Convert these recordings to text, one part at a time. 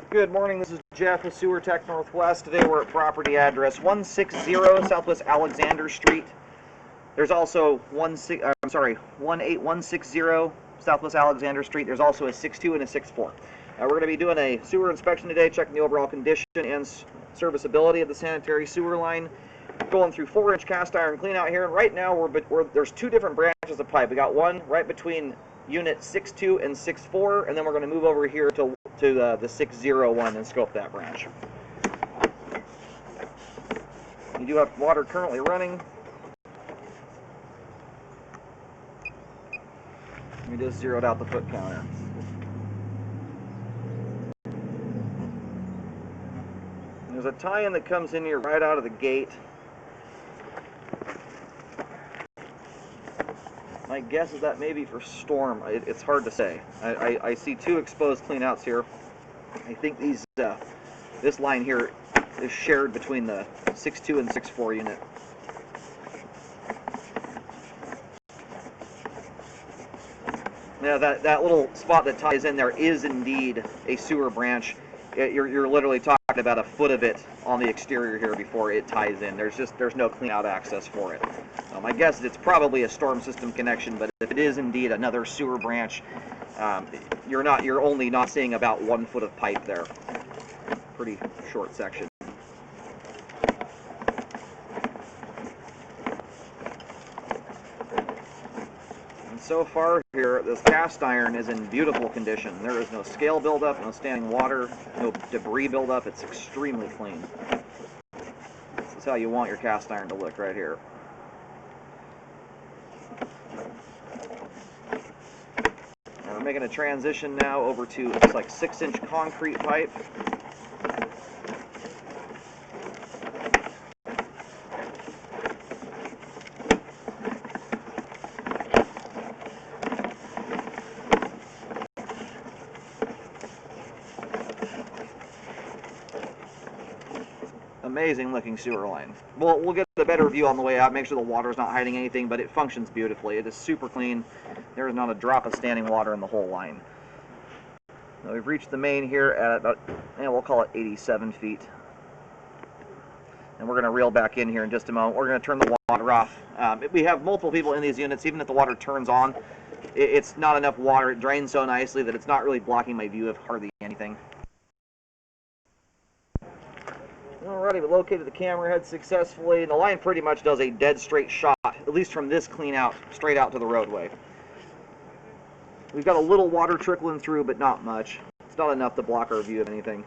Good morning, this is Jeff with Sewer Tech Northwest. Today we're at property address 160 Southwest Alexander Street. There's also 18160 Southwest Alexander Street. There's also a 62 and a 64. We're going to be doing a sewer inspection today, checking the overall condition and serviceability of the sanitary sewer line. Going through 4-inch cast iron clean out here. And right now there's two different branches of pipe. We got one right between unit 62 and 64, and then we're going to move over here to the 601 and scope that branch. You do have water currently running. We just zeroed out the foot counter. There's a tie-in that comes in here right out of the gate. My guess is that maybe for storm. It's hard to say. I see two exposed cleanouts here. I think this line here is shared between the 6.2 and 6.4 unit. Now that little spot that ties in there is indeed a sewer branch. You're literally talking about a foot of it on the exterior here before it ties in. There's no clean out access for it. My guess is it's probably a storm system connection, but if it is indeed another sewer branch, you're only not seeing about 1 foot of pipe there. Pretty short section. And so far here, this cast iron is in beautiful condition. There is no scale buildup, no standing water, no debris buildup. It's extremely clean. This is how you want your cast iron to look right here. We're making a transition now over to, looks like 6-inch concrete pipe. Amazing looking sewer line. We'll get a better view on the way out, make sure the water's not hiding anything, but it functions beautifully. It is super clean. There is not a drop of standing water in the whole line. Now we've reached the main here at about, we'll call it 87 feet. And we're going to reel back in here in just a moment. We're going to turn the water off. We have multiple people in these units. Even if the water turns on, it's not enough water. It drains so nicely that it's not really blocking my view of hardly anything. Alrighty, we located the camera head successfully. The line pretty much does a dead straight shot, at least from this clean out, straight out to the roadway. We've got a little water trickling through, but not much. It's not enough to block our view of anything.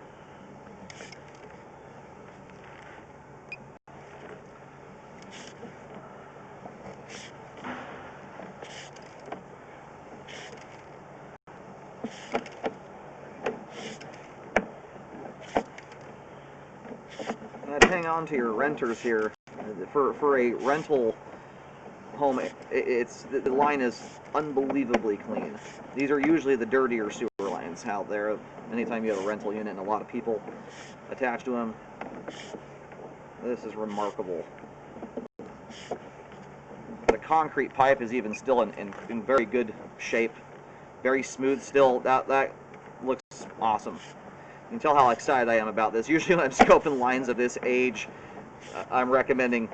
I'd hang on to your renters here. For a rental home, the line is unbelievably clean. These are usually the dirtier sewer lines out there. Anytime you have a rental unit and a lot of people attached to them, this is remarkable. The concrete pipe is even still in very good shape, very smooth still. That looks awesome. You can tell how excited I am about this. Usually when I'm scoping lines of this age, I'm recommending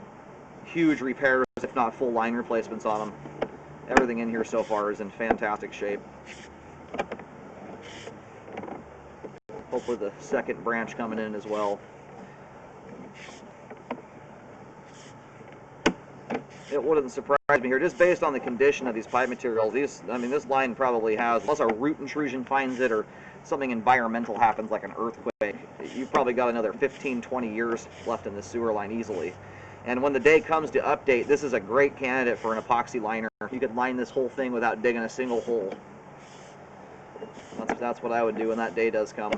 huge repairs, if not full line replacements on them. Everything in here so far is in fantastic shape. Hopefully the second branch coming in as well. It wouldn't surprise me here, just based on the condition of these pipe materials. This line probably has, unless a root intrusion finds it or something environmental happens like an earthquake, you've probably got another 15-20 years left in the sewer line easily. And when the day comes to update, this is a great candidate for an epoxy liner. You could line this whole thing without digging a single hole. That's what I would do when that day does come.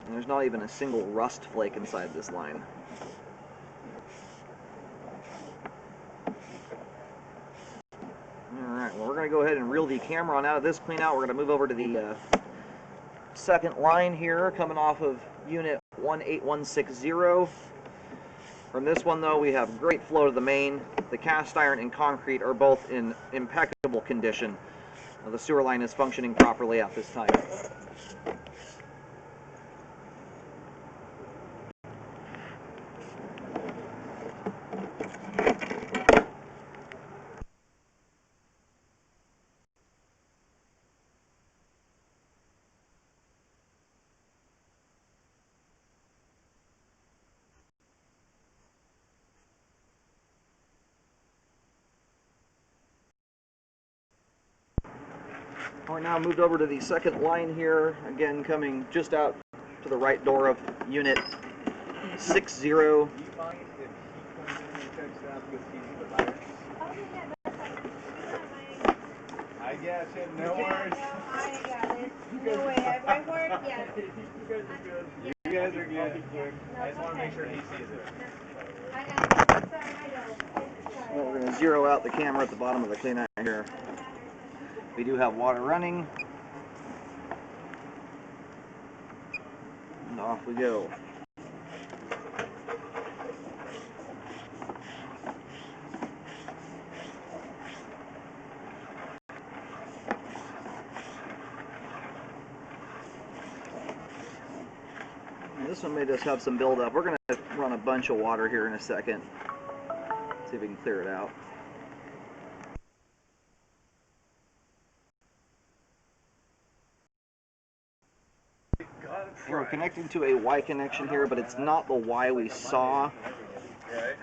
And there's not even a single rust flake inside this line. Alright, well, we're going to go ahead and reel the camera on out of this clean out. We're going to move over to the second line here, coming off of unit 18160. From this one though, we have great flow to the main. The cast iron and concrete are both in impeccable condition. The sewer line is functioning properly at this time. We're now moved over to the second line here, again coming just out to the right door of unit 60. I guess it, no worries. I got it. No way, have I worked? Yeah. You guys are good. I just want to make sure he sees it. I got it. Sorry, Well, we're going to zero out the camera at the bottom of the cleanout here. We do have water running. And off we go. And this one may just have some buildup. We're going to run a bunch of water here in a second. See if we can clear it out. We're connecting to a Y connection here, but it's not the Y we saw.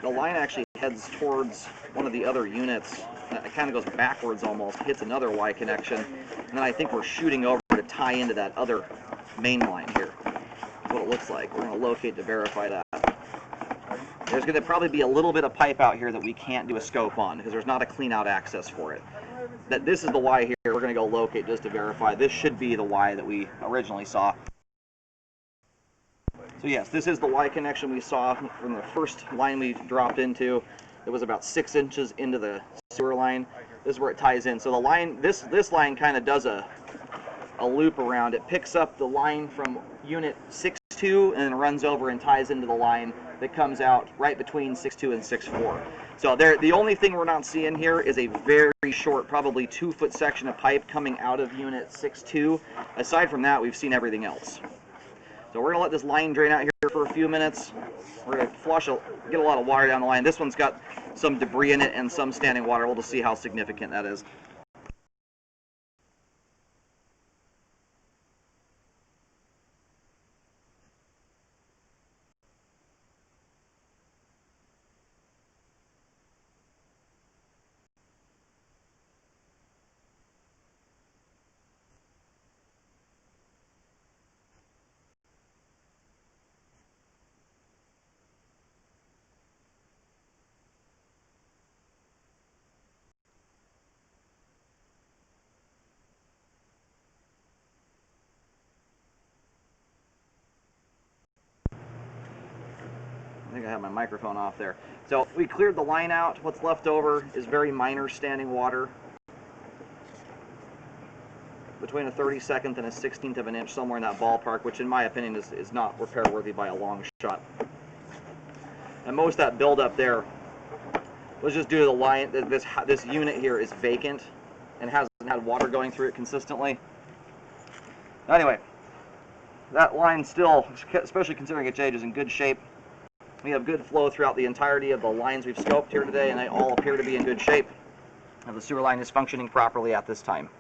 The line actually heads towards one of the other units. It kind of goes backwards almost, hits another Y connection, and then I think we're shooting over to tie into that other main line here. That's what it looks like. We're going to locate to verify that. There's going to probably be a little bit of pipe out here that we can't do a scope on because there's not a clean out access for it. This is the Y here. We're going to go locate just to verify. This should be the Y that we originally saw. So yes, this is the Y connection we saw from the first line we dropped into. It was about 6 inches into the sewer line. This is where it ties in. So the line, this line kind of does a loop around. It picks up the line from unit 6.2 and then runs over and ties into the line that comes out right between 6.2 and 6.4. So the only thing we're not seeing here is a very short, probably 2-foot section of pipe coming out of unit 6.2. Aside from that, we've seen everything else. So we're going to let this line drain out here for a few minutes. We're going to get a lot of water down the line. This one's got some debris in it and some standing water. We'll just see how significant that is. I think I have my microphone off there. So we cleared the line out. What's left over is very minor standing water. Between a 32nd and a 16th of an inch, somewhere in that ballpark, which in my opinion is not repair worthy by a long shot. And most of that buildup there was just due to the line. This unit here is vacant and hasn't had water going through it consistently. Anyway, that line still, especially considering its age, is in good shape. We have good flow throughout the entirety of the lines we've scoped here today, and they all appear to be in good shape. And the sewer line is functioning properly at this time.